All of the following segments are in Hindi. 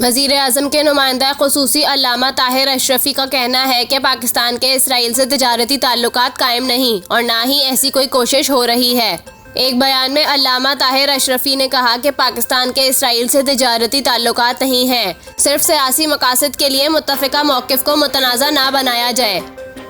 वज़ीर आज़म के नुमाइंदा ख़ुसूसी अल्लामा ताहिर अशरफी का कहना है कि पाकिस्तान के इसराइल से तिजारती ताल्लुकात कायम नहीं और ना ही ऐसी कोई कोशिश हो रही है। एक बयान में अल्लामा ताहिर अशरफी ने कहा कि पाकिस्तान के इसराइल से तिजारती ताल्लुकात नहीं हैं, सिर्फ सियासी मकासद के लिए मुत्तफ़िका मौक़िफ़ को मुतनाज़ा ना बनाया जाए।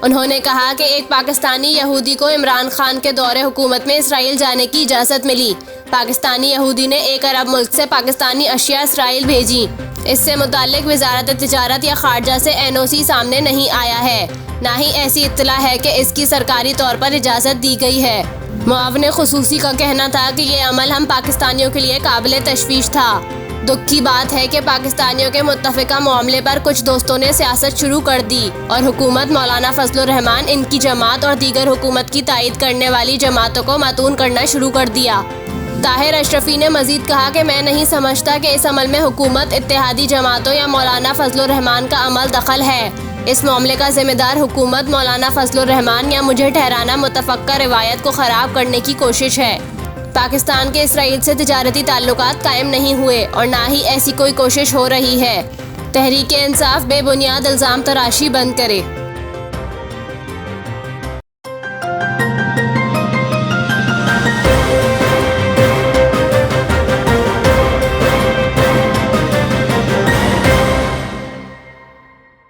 उन्होंने कहा कि एक पाकिस्तानी यहूदी को इमरान खान के दौरे हुकूमत में इसराइल जाने की इजाज़त मिली। पाकिस्तानी यहूदी ने एक अरब मुल्क से पाकिस्तानी अशिया इसराइल भेजी। इससे मुताल्लिक वजारत तिजारत या खारजा से NOC सामने नहीं आया है, ना ही ऐसी इत्तला है कि इसकी सरकारी तौर पर इजाज़त दी गई है। मुआविन ख़ुसूसी का कहना था कि ये अमल हम पाकिस्तानियों के लिए काबिल तशवीश था। दुख की बात है कि पाकिस्तानियों के मुत्तफ़िका मामले पर कुछ दोस्तों ने सियासत शुरू कर दी और हुकूमत मौलाना फजलुर रहमान, इनकी जमात और दीगर हुकूमत की तायद करने वाली जमातों को मतून करना शुरू कर दिया। ताहिर अशरफी ने मजीद कहा कि मैं नहीं समझता कि इस अमल में हुकूमत, इत्तेहादी जमातों या मौलाना फजलुर रहमान का अमल दखल है। इस मामले का जिम्मेदार हुकूमत, मौलाना फजलुर रहमान या मुझे ठहराना मुतफ़क्का रिवायत को ख़राब करने की कोशिश है। पाकिस्तान के इसराइल से तिजारती ताल्लुकात कायम नहीं हुए और ना ही ऐसी कोई कोशिश हो रही है। तहरीक इंसाफ बेबुनियाद इल्ज़ाम तराशी बंद करे।